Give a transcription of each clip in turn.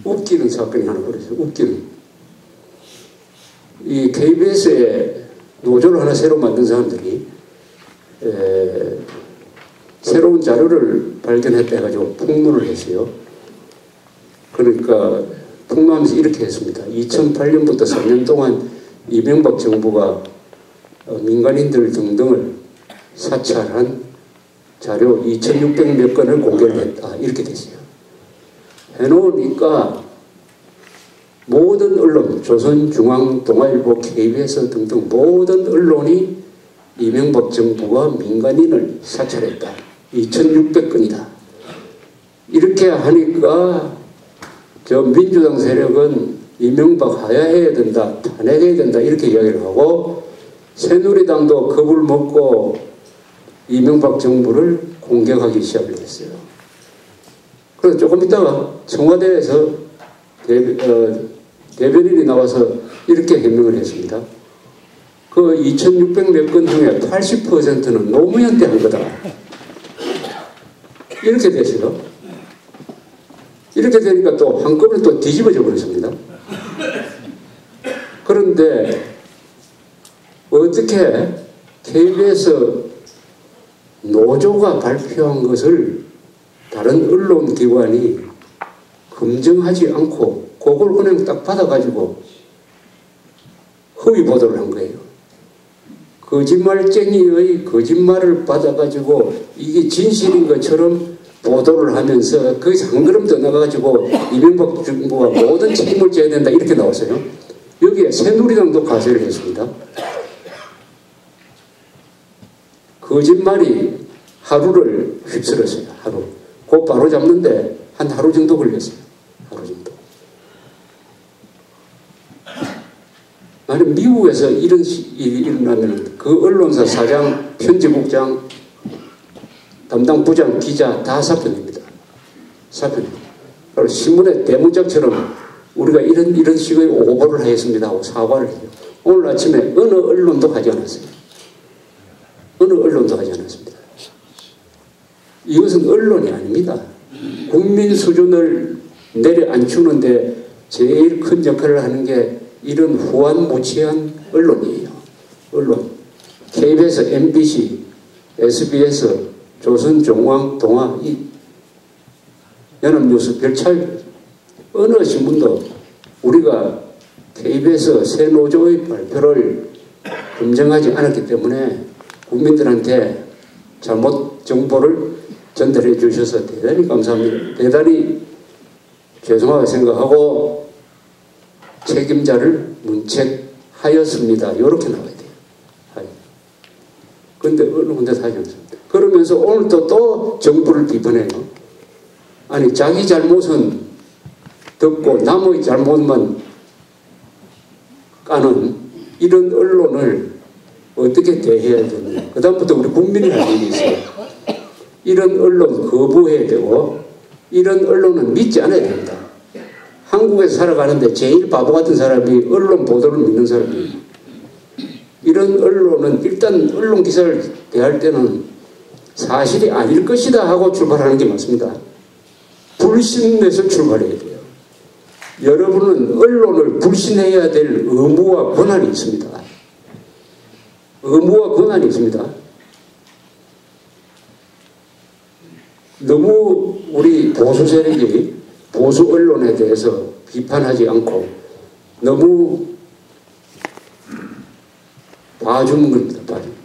웃기는 사건이 하나 벌어졌어요. 웃기는. 이 KBS에 노조를 하나 새로 만든 사람들이 새로운 자료를 발견했다 해가지고 풍문을 했어요. 그러니까 풍문하면서 이렇게 했습니다. 2008년부터 3년 동안 이명박 정부가 민간인들 등등을 사찰한 자료 2600몇 건을 공개를 했다. 이렇게 됐어요. 해놓으니까 모든 언론, 조선중앙, 동아일보, KBS 등등 모든 언론이 이명박 정부가 민간인을 사찰했다. 2600건이다. 이렇게 하니까 저 민주당 세력은 이명박 하야해야 된다, 탄핵해야 된다 이렇게 이야기를 하고 새누리당도 겁을 먹고 이명박 정부를 공격하기 시작을 했어요. 그래서 조금 있다가 청와대에서 대변인이 나와서 이렇게 해명을 했습니다. 그 2600 몇 건 중에 80%는 노무현 때 한 거다. 이렇게 됐어요. 이렇게 되니까 또 한꺼번에 또 뒤집어져 버렸습니다. 그런데 어떻게 KBS 노조가 발표한 것을 다른 언론기관이 검증하지 않고 그걸 그냥 딱 받아가지고 허위 보도를 한 거예요. 거짓말쟁이의 거짓말을 받아가지고 이게 진실인 것처럼 보도를 하면서 거기서 한 걸음 더 나가가지고 이명박 정부가 모든 책임을 져야 된다 이렇게 나왔어요. 여기에 새누리당도 가세를 했습니다. 거짓말이 하루를 휩쓸었어요. 하루. 곧 바로 잡는데 한 하루 정도 걸렸어요. 하루 정도. 나는 미국에서 이런 일이 일어나면 그 언론사 사장, 편집국장, 담당 부장, 기자 다 사표냅니다. 사표냅니다. 그리고 신문에 대문짝처럼 우리가 이런 식의 오보를 하였습니다 하고 사과를 해요. 오늘 아침에 어느 언론도 하지 않았어요. 어느 언론도 하지 않았습니다. 이것은 언론이 아닙니다. 국민 수준을 내려앉히는데 제일 큰 역할을 하는 게 이런 후한무치한 언론이에요. 언론. KBS, MBC, SBS, 조선중앙, 동아, 이 연합뉴스 별 차이 어느 신문도 우리가 KBS 새 노조의 발표를 검증하지 않았기 때문에 국민들한테 잘못 정보를 전달해 주셔서 대단히 감사합니다. 대단히 죄송하게 생각하고 책임자를 문책하였습니다. 이렇게 나와야 돼요. 그런데 어느 군데도 하지 않습니다. 그러면서 오늘도 또 정부를 비판해요. 아니 자기 잘못은 듣고 남의 잘못만 까는 이런 언론을 어떻게 대해야 되느냐. 그 다음부터 우리 국민이 할 일이 있어요. 이런 언론 거부해야 되고 이런 언론은 믿지 않아야 됩니다. 한국에서 살아가는데 제일 바보 같은 사람이 언론 보도를 믿는 사람이에요. 이런 언론은 일단 언론 기사를 대할 때는 사실이 아닐 것이다 하고 출발하는 게 맞습니다. 불신에서 출발해야 돼요. 여러분은 언론을 불신해야 될 의무와 권한이 있습니다. 의무와 권한이 있습니다. 너무 우리 보수 세력이 보수 언론에 대해서 비판하지 않고 너무 봐주는 겁니다. 봐주는.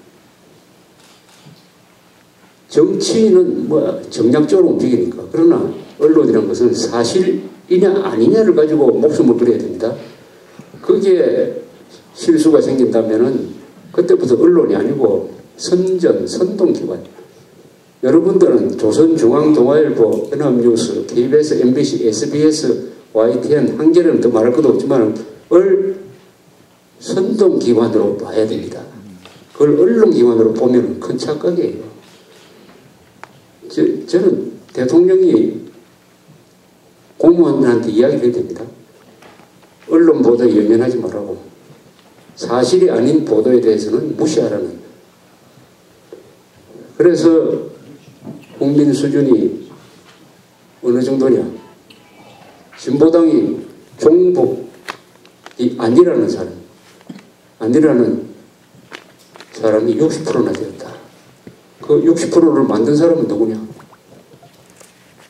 정치인은 뭐 정략적으로 움직이니까. 그러나 언론이라는 것은 사실이냐 아니냐를 가지고 목숨을 걸어야 됩니다. 거기에 실수가 생긴다면은 그때부터 언론이 아니고 선동기관. 여러분들은 조선중앙동아일보, 연합뉴스, KBS, MBC, SBS, YTN, 한겨레는 더 말할 것도 없지만 선동기관으로 봐야 됩니다. 그걸 언론기관으로 보면 큰 착각이에요. 저는 대통령이 공무원들한테 이야기해야 됩니다. 언론 보도에 연연하지 말라고. 사실이 아닌 보도에 대해서는 무시하라는. 그래서 국민 수준이 어느 정도냐. 진보당이 종북이 아니라는 사람이 60%나 되었다. 그 60%를 만든 사람은 누구냐?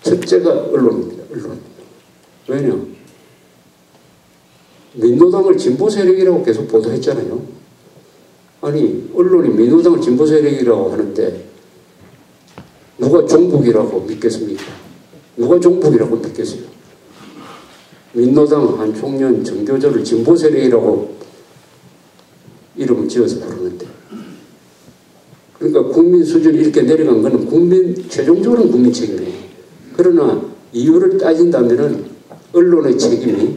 첫째가 언론입니다. 언론. 왜냐? 민노당을 진보 세력이라고 계속 보도했잖아요. 아니, 언론이 민노당을 진보 세력이라고 하는데 누가 종북이라고 믿겠습니까? 누가 종북이라고 믿겠어요? 민노당 한 청년 정교조를 진보 세력이라고 이름을 지어서 부르는데, 그러니까 국민 수준이 이렇게 내려간 것은 최종적으로는 국민 책임이에요. 그러나 이유를 따진다면은 언론의 책임이,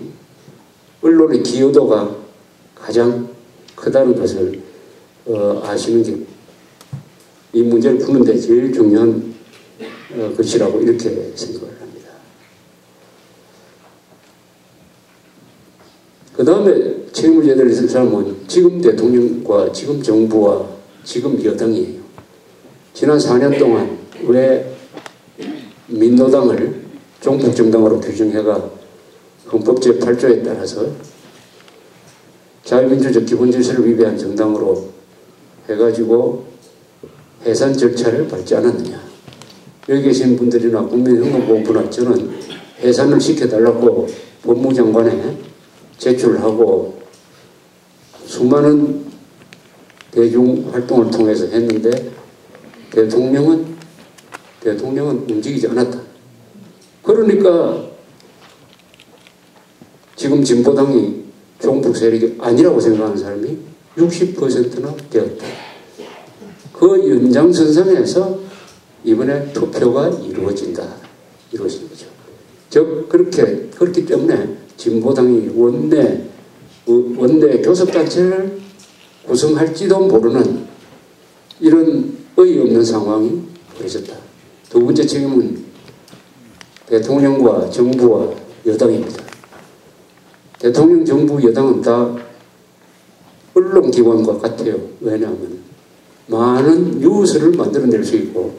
언론의 기여도가 가장 크다는 것을 아시는 게 이 문제를 푸는데 제일 중요한 것이라고 이렇게 생각을 합니다. 그 다음에 책임을 져야 될 사람은 지금 대통령과 지금 정부와 지금 여당이에요. 지난 4년 동안 왜 민노당을 종북정당으로 규정해가 헌법 제8조에 따라서 자유민주적 기본질서를 위배한 정당으로 해가지고 해산 절차를 밟지 않았느냐. 여기 계신 분들이나 국민행동본부나 저는 해산을 시켜달라고 법무장관에 제출하고 수많은 대중활동을 통해서 했는데 대통령은 움직이지 않았다. 그러니까 지금 진보당이 종북 세력이 아니라고 생각하는 사람이 60%나 되었다. 그 연장선상에서 이번에 투표가 이루어진 거죠. 즉 그렇기 때문에 진보당이 원내 교섭단체를 구성할지도 모르는 이런 어이없는 상황이 벌어졌다. 두 번째 책임은 대통령과 정부와 여당입니다. 대통령, 정부, 여당은 다 언론기관과 같아요. 왜냐하면 많은 뉴스를 만들어낼 수 있고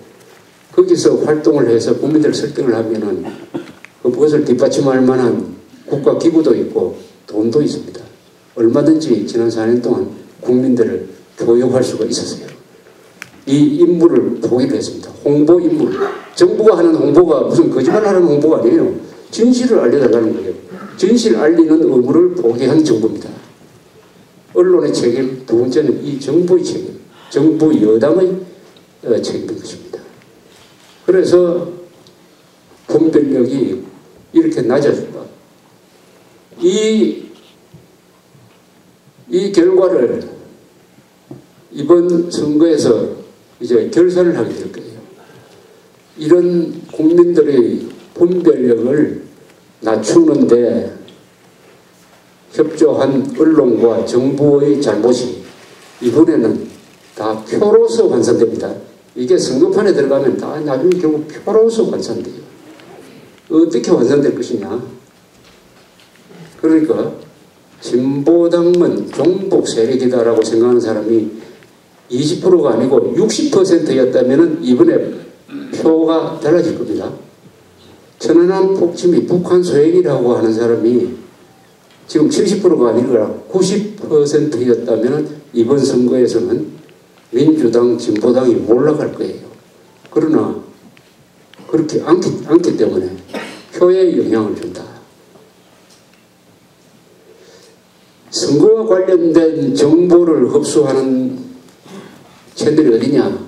거기서 활동을 해서 국민들을 설득을 하면은 그것을 뒷받침할 만한 국가기구도 있고 돈도 있습니다. 얼마든지 지난 4년 동안 국민들을 교육할 수가 있었어요. 이 임무를 포기를 했습니다. 홍보 임무. 정부가 하는 홍보가 무슨 거짓말하는 홍보가 아니에요. 진실을 알려달라는 거예요. 진실을 알리는 의무를 포기한 정부입니다. 언론의 책임, 두 번째는 이 정부의 책임, 정부 여당의 책임인 것입니다. 그래서 분별력이 이렇게 낮아진다. 이 결과를 이번 선거에서 이제 결산을 하게 될 거예요. 이런 국민들의 분별력을 낮추는데 협조한 언론과 정부의 잘못이 이번에는 다 표로서 환산됩니다. 이게 선거판에 들어가면 다 나중에 결국 표로서 환산돼요. 어떻게 환산될 것이냐. 그러니까 진보당은 종북 세력이다라고 생각하는 사람이 20%가 아니고 60%였다면 이번에 표가 달라질 겁니다. 천안함 폭침이 북한 소행이라고 하는 사람이 지금 70%가 아니라 90%였다면 이번 선거에서는 민주당, 진보당이 올라갈 거예요. 그러나 그렇게 않기 때문에 표에 영향을 준다. 선거와 관련된 정보를 흡수하는 채널이 어디냐?